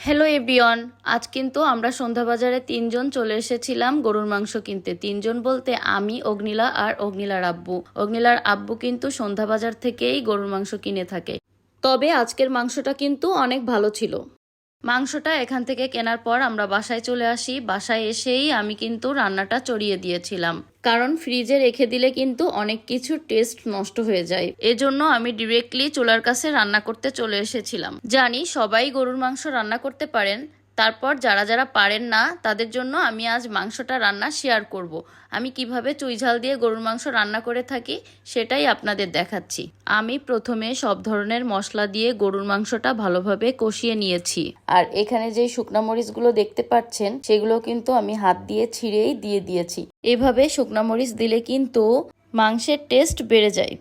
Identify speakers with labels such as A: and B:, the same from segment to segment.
A: Hello everyone, আজ কিন্তু আমরা সন্ধ্যা বাজারে তিনজন চলে এসেছিলাম গরুর মাংস কিনতে। তিনজন বলতে আমি, অগ্নিলা আর অগ্নিলার আব্বু। অগ্নিলার আব্বু কিন্তু সন্ধ্যা বাজার থেকেই গরুর মাংস কিনে থাকে। তবে আজকের মাংসটা কিন্তু অনেক ভালো ছিল। মাংসটা এখান থেকে কেনার পর আমরা বাসায় চলে আসি। বাসায় এসেই আমি কিন্তু রান্নাটা চড়িয়ে দিয়েছিলাম, কারণ ফ্রিজে রেখে দিলে কিন্তু অনেক কিছু টেস্ট নষ্ট হয়ে যায়। এজন্য আমি ডিরেক্টলি চুলার কাছে রান্না করতে চলে এসেছিলাম। জানি সবাই গরুর মাংস রান্না করতে পারেন, তারপর যারা যারা পারেন না তাদের জন্য আমি আজ মাংসটা রান্না শেয়ার করব। আমি কিভাবে চুইঝাল দিয়ে গরুর মাংস রান্না করে থাকি সেটাই আপনাদের দেখাচ্ছি। আমি প্রথমে সব ধরনের মশলা দিয়ে গরুর মাংসটা ভালোভাবে কষিয়ে নিয়েছি। আর এখানে যে শুকনা মরিচগুলো দেখতে পাচ্ছেন সেগুলো কিন্তু আমি হাত দিয়ে ছিঁড়েই দিয়ে দিয়েছি। এভাবে শুকনা মরিচ দিলে কিন্তু মাংসের টেস্ট বেড়ে যায়।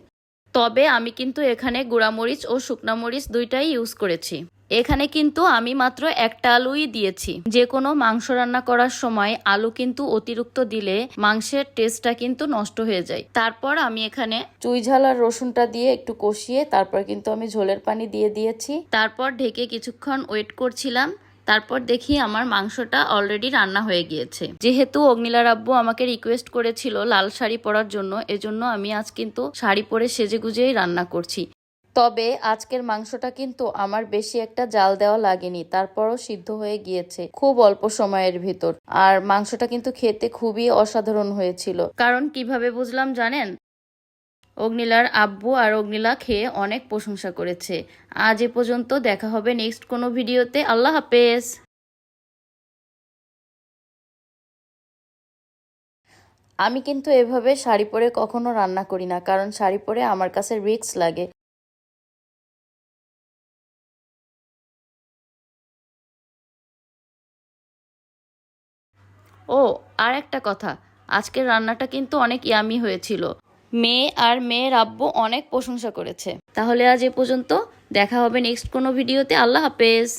A: তবে আমি কিন্তু এখানে গুঁড়ামরিচ ও শুকনা মরিচ দুইটাই ইউজ করেছি। এখানে কিন্তু আমি মাত্র একটা আলুই দিয়েছি। যে কোনো মাংস রান্না করার সময় আলু কিন্তু অতিরিক্ত দিলে মাংসের টেস্টটা কিন্তু নষ্ট হয়ে যায়। তারপর আমি এখানে চুইঝাল আর রসুনটা দিয়ে একটু কষিয়ে তারপর কিন্তু আমি ঝোলের পানি দিয়ে দিয়েছি। তারপর ঢেকে কিছুক্ষণ ওয়েট করছিলাম। তারপর দেখি আমার মাংসটা অলরেডি রান্না হয়ে গিয়েছে। যেহেতু অগ্নিলার আব্বু আমাকে রিকোয়েস্ট করেছিল লাল শাড়ি পরার জন্য, এজন্য আমি আজ কিন্তু শাড়ি পরে সেজেগুজেই রান্না করছি। তবে আজকের মাংসটা কিন্তু আমার বেশি একটা জাল দেওয়া লাগেনি, তারপরও সিদ্ধ হয়ে গিয়েছে খুব অল্প সময়ের ভিতর। আর মাংসটা কিন্তু খেতে খুবই অসাধারণ হয়েছিল। কারণ কিভাবে বুঝলাম জানেন? অগ্নিলার আব্বু আর অগ্নিলা খেয়ে অনেক প্রশংসা করেছে। আজ এ পর্যন্ত, দেখা হবে নেক্সট কোনো ভিডিওতে। আল্লাহ হাফেজ। আমি কিন্তু এভাবে শাড়ি পরে কখনো রান্না করি না, কারণ শাড়ি পরে আমার কাছে রিস্ক লাগে। ও, আর একটা কথা, আজকের রান্নাটা কিন্তু অনেক ইয়ামি হয়েছিল। মেয়ে আর মেয়ের আব্বু অনেক প্রশংসা করেছে। তাহলে আজ এ পর্যন্ত, দেখা হবে নেক্সট কোনো ভিডিওতে। আল্লাহ হাফেজ।